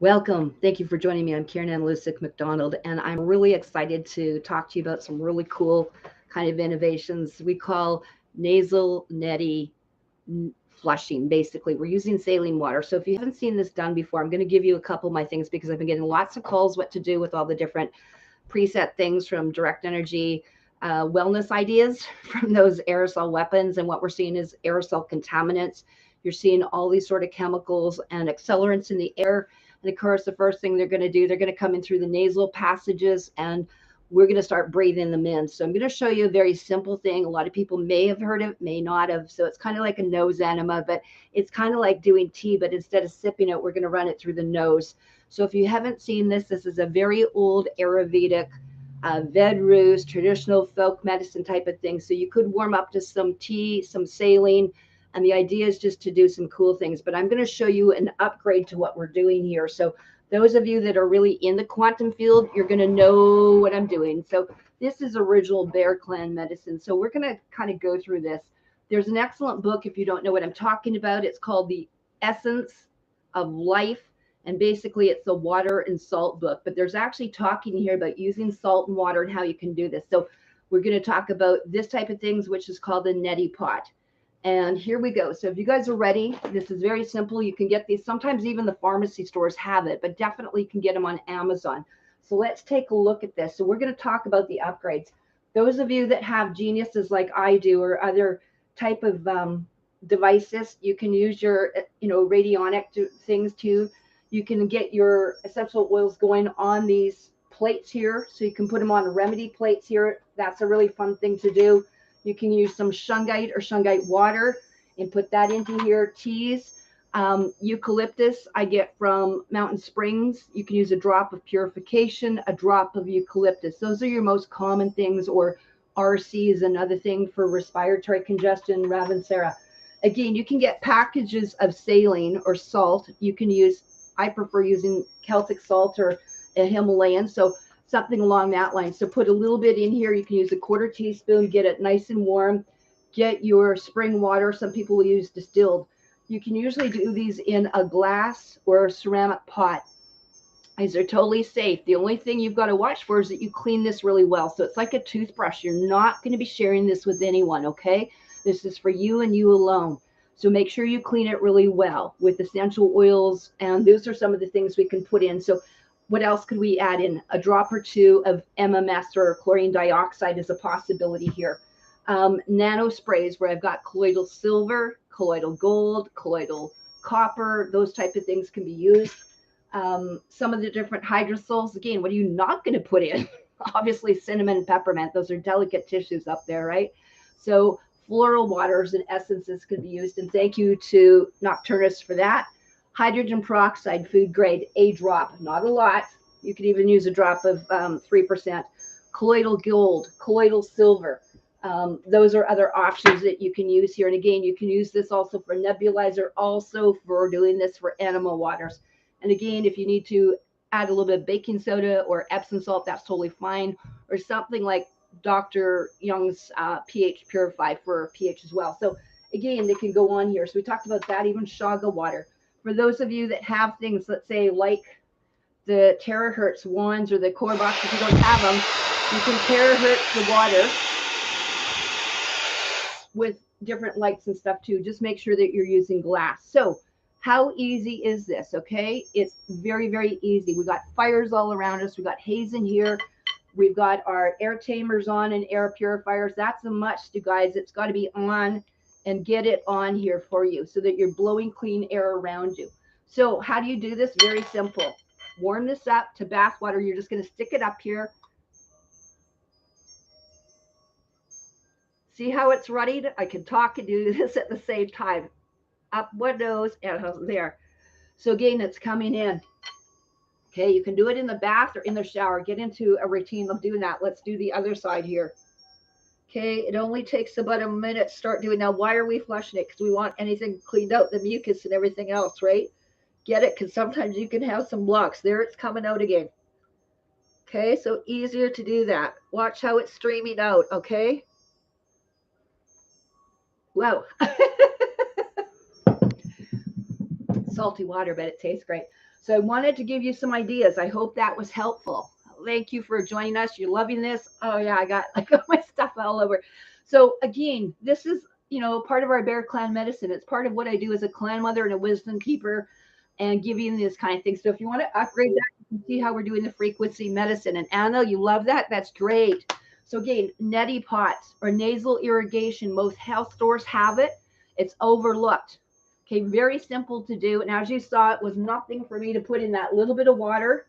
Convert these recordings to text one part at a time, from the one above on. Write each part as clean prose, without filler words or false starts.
Welcome. Thank you for joining me. I'm Karen Ann Lusick McDonald, and I'm really excited to talk to you about some really cool kind of innovations we call nasal neti flushing. Basically, we're using saline water. So if you haven't seen this done before, I'm going to give you a couple of my things because I've been getting lots of calls what to do with all the different preset things from direct energy wellness ideas from those aerosol weapons. And what we're seeing is aerosol contaminants. You're seeing all these sort of chemicals and accelerants in the air. And of course, the first thing they're going to do, they're going to come in through the nasal passages and we're going to start breathing them in. So I'm going to show you a very simple thing. A lot of people may have heard of, may not have. So it's kind of like a nose enema, but it's kind of like doing tea, but instead of sipping it, we're going to run it through the nose. So if you haven't seen this, this is a very old Ayurvedic Ved ruse, traditional folk medicine type of thing. So you could warm up to some tea, some saline, and the idea is just to do some cool things. But I'm going to show you an upgrade to what we're doing here. So those of you that are really in the quantum field, you're going to know what I'm doing. So this is original Bear Clan medicine. So we're going to kind of go through this. There's an excellent book if you don't know what I'm talking about. It's called The Essence of Life. And basically it's the water and salt book, but there's actually talking here about using salt and water and how you can do this. So we're going to talk about this type of things, which is called the neti pot. And here we go. So if you guys are ready, this is very simple. You can get these. Sometimes even the pharmacy stores have it, but definitely you can get them on Amazon. So let's take a look at this. So we're going to talk about the upgrades. Those of you that have geniuses like I do or other type of devices, you can use your, radionic things too. You can get your essential oils going on these plates here. So you can put them on remedy plates here. That's a really fun thing to do. You can use some shungite or shungite water and put that into here. Teas, eucalyptus, I get from Mountain Springs. You can use a drop of purification, a drop of eucalyptus. Those are your most common things, or RC is another thing for respiratory congestion, Ravensara. Again, you can get packages of saline or salt. You can use, I prefer using Celtic salt or a Himalayan. So something along that line. So put a little bit in here. You can use a quarter teaspoon, get it nice and warm. Get your spring water. Some people will use distilled. You can usually do these in a glass or a ceramic pot. These are totally safe. The only thing you've got to watch for is that you clean this really well. So it's like a toothbrush. You're not going to be sharing this with anyone, okay? This is for you and you alone. So make sure you clean it really well with essential oils. And those are some of the things we can put in. So what else could we add in? A drop or two of MMS or chlorine dioxide is a possibility here. Nano sprays where I've got colloidal silver, colloidal gold, colloidal copper, those type of things can be used. Some of the different hydrosols, again, what are you not going to put in? Obviously cinnamon and peppermint, those are delicate tissues up there, right? So floral waters and essences could be used. And thank you to Nocturnus for that. Hydrogen peroxide, food grade, a drop, not a lot. You could even use a drop of 3%. Colloidal gold, colloidal silver. Those are other options that you can use here. And again, you can use this also for nebulizer, also for doing this for animal waters. And again, if you need to add a little bit of baking soda or Epsom salt, that's totally fine. Or something like Dr. Young's pH Purify for pH as well. So again, they can go on here. So we talked about that, even shaga water. For those of you that have things, let's say like the terahertz wands or the core box, if you don't have them, you can terahertz the water with different lights and stuff too. Just make sure that you're using glass. So how easy is this? Okay, it's very, very easy. We got fires all around us. We got haze in here. We've got our air tamers on and air purifiers. That's a must, you guys. It's got to be on and get it on here for you so that you're blowing clean air around you. So how do you do this? Very simple. Warm this up to bath water. You're just going to stick it up here. See how it's ruddied? I can talk and do this at the same time. Up one nose and there. So again, it's coming in. Okay, you can do it in the bath or in the shower. Get into a routine of doing that. Let's do the other side here. Okay, it only takes about a minute to start doing. Now, why are we flushing it? Because we want anything cleaned out, the mucus and everything else, right? Get it? Because sometimes you can have some blocks. There it's coming out again. Okay, so easier to do that. Watch how it's streaming out, okay? Whoa. salty water, but it tastes great. So I wanted to give you some ideas. I hope that was helpful. Thank you for joining us. You're loving this. Oh yeah, I got my stuff all over. So again, this is, part of our Bear Clan medicine. It's part of what I do as a clan mother and a wisdom keeper and giving this kind of thing. So if you want to upgrade that, you can see how we're doing the frequency medicine. And Anna, you love that? That's great. So again, neti pots or nasal irrigation, most health stores have it. It's overlooked. Okay, very simple to do. And as you saw, it was nothing for me to put in that little bit of water.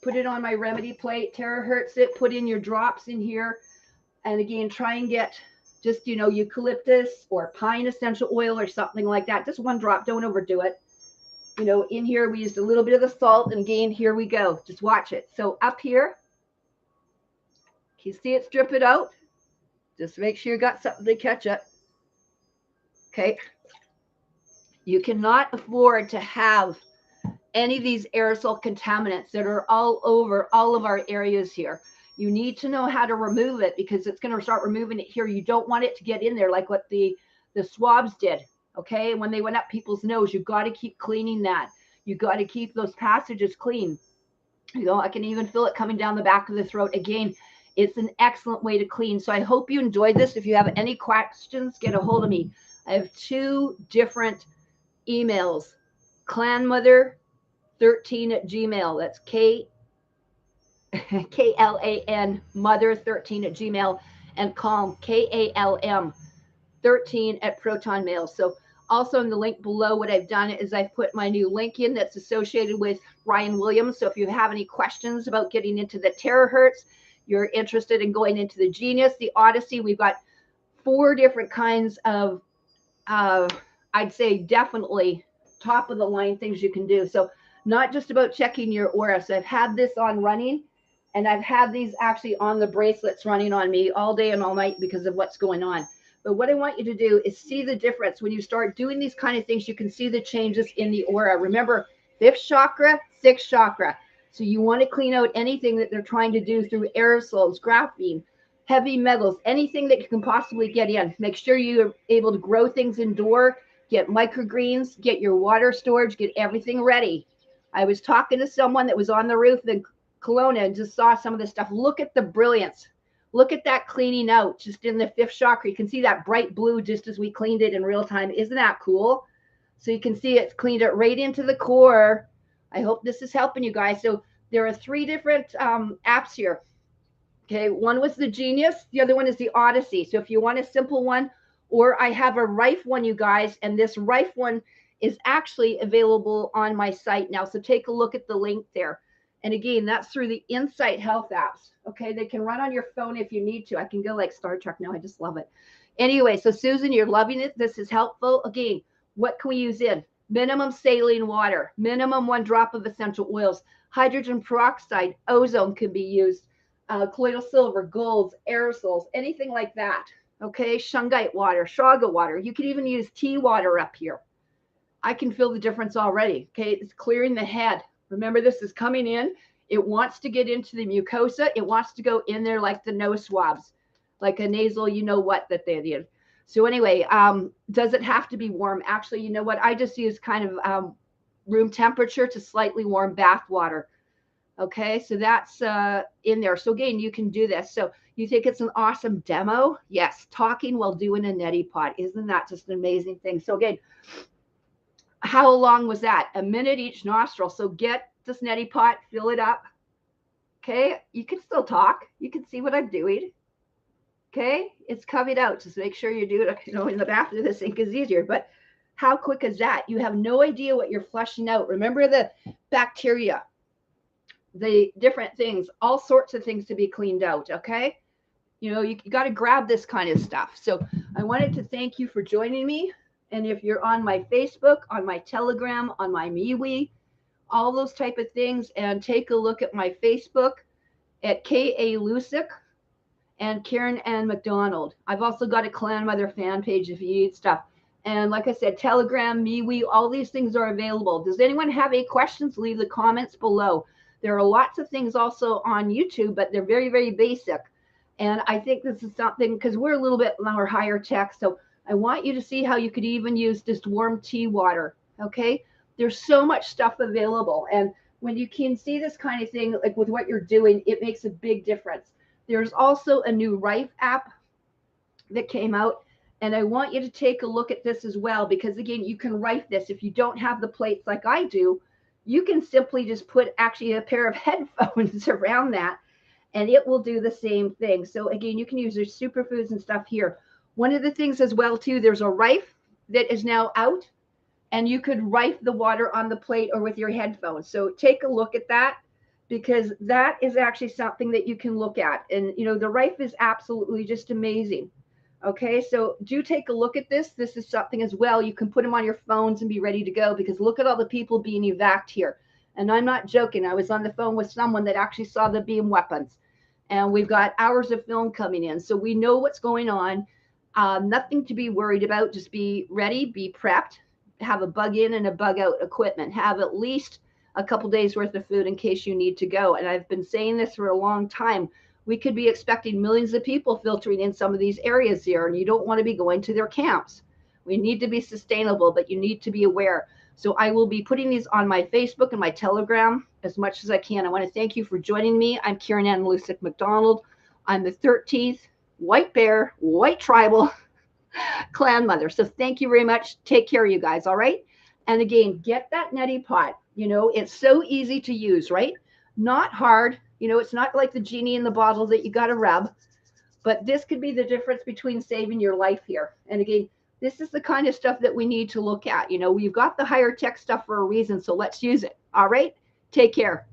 Put it on my remedy plate, terahertz it, put in your drops in here. And again, try and get just, eucalyptus or pine essential oil or something like that. Just one drop, don't overdo it. In here, we used a little bit of the salt, and again, here we go. Just watch it. So up here, can you see it strip it out? Just make sure you got something to catch it. Okay. You cannot afford to have any of these aerosol contaminants that are all over all of our areas here. You need to know how to remove it because it's going to start removing it here. You don't want it to get in there like what the swabs did. Okay. When they went up people's nose, you got to keep cleaning that. You got to keep those passages clean. I can even feel it coming down the back of the throat. Again, it's an excellent way to clean. So I hope you enjoyed this. If you have any questions, get a hold of me. I have 2 different emails. Clanmother13@gmail. That's KLAN mother13@gmail, and calm KALM 13@protonmail. So also in the link below, what I've done is I've put my new link in that's associated with Ryan Williams. So if you have any questions about getting into the terahertz, you're interested in going into the Genius, the Odyssey, we've got 4 different kinds of, I'd say definitely top of the line things you can do. So not just about checking your aura. So I've had this on running, and I've had these actually on the bracelets running on me all day and all night because of what's going on. But what I want you to do is see the difference. When you start doing these kind of things, you can see the changes in the aura. Remember, 5th chakra, 6th chakra. So you want to clean out anything that they're trying to do through aerosols, graphene, heavy metals, anything that you can possibly get in. Make sure you're able to grow things indoor, get microgreens, get your water storage, get everything ready. I was talking to someone that was on the roof in Kelowna and just saw some of this stuff. Look at the brilliance. Look at that cleaning out just in the 5th chakra. You can see that bright blue just as we cleaned it in real time. Isn't that cool? So you can see it's cleaned it right into the core. I hope this is helping you guys. So there are 3 different apps here. Okay, one was the Genius. The other one is the Odyssey. So if you want a simple one, or I have a Rife one, you guys, and this Rife one is actually available on my site now. So take a look at the link there. And again, that's through the Insighthealth apps. Okay, they can run on your phone if you need to. I can go like Star Trek now. I just love it. Anyway, so Susan, you're loving it. This is helpful. Again, what can we use in? Minimum saline water, minimum 1 drop of essential oils, hydrogen peroxide, ozone can be used, colloidal silver, golds, aerosols, anything like that. Okay, shungite water, shaga water. You could even use tea water up here. I can feel the difference already. Okay, it's clearing the head. Remember, this is coming in. It wants to get into the mucosa. It wants to go in there like the nose swabs, like a nasal, that they did. So anyway, does it have to be warm? Actually, you know what? I just use kind of room temperature to slightly warm bath water. Okay, so that's in there. So again, you can do this. So you think it's an awesome demo? Yes, talking while doing a neti pot. Isn't that just an amazing thing? So again, how long was that? A minute each nostril. So get this neti pot, fill it up. Okay, you can still talk. You can see what I'm doing. Okay, it's covered out. Just make sure you do it, in the bathroom. The sink is easier. But how quick is that? You have no idea what you're flushing out. Remember the bacteria, the different things, all sorts of things to be cleaned out. Okay, you got to grab this kind of stuff. So I wanted to thank you for joining me. And if you're on my Facebook, on my Telegram, on my MeWe, all those type of things, and take a look at my Facebook at K.A. Lusick and Karen Ann McDonald. I've also got a Clan Mother fan page if you need stuff. And like I said, Telegram, MeWe, all these things are available. Does anyone have any questions? Leave the comments below. There are lots of things also on YouTube, but they're very, very basic. And I think this is something, because we're a little bit more higher tech, so I want you to see how you could even use just warm tea water. Okay. There's so much stuff available. And when you can see this kind of thing, like with what you're doing, it makes a big difference. There's also a new Rife app that came out. And I want you to take a look at this as well, because again, you can write this. If you don't have the plates like I do, you can simply just put actually a pair of headphones around that and it will do the same thing. So again, you can use your superfoods and stuff here. One of the things as well too, there's a Rife that is now out and you could Rife the water on the plate or with your headphones. So take a look at that, because that is actually something that you can look at. And you know, the Rife is absolutely just amazing. Okay, so do take a look at this. This is something as well. You can put them on your phones and be ready to go, because look at all the people being evacuated here. And I'm not joking. I was on the phone with someone that actually saw the beam weapons. And we've got hours of film coming in. So we know what's going on. Nothing to be worried about. Just be ready, be prepped, have a bug in and a bug out equipment, have at least a couple days worth of food in case you need to go. And I've been saying this for a long time. We could be expecting millions of people filtering in some of these areas here, and you don't want to be going to their camps. We need to be sustainable, but you need to be aware. So I will be putting these on my Facebook and my Telegram as much as I can. I want to thank you for joining me. I'm Karen Ann Lusick McDonald. I'm the 13th White Bear, White Tribal clan mother. So thank you very much. Take care, you guys. All right. And again, get that neti pot. You know, it's so easy to use, right? Not hard. You know, it's not like the genie in the bottle that you got to rub, but this could be the difference between saving your life here. And again, this is the kind of stuff that we need to look at. You know, we've got the higher tech stuff for a reason, so let's use it. All right. Take care.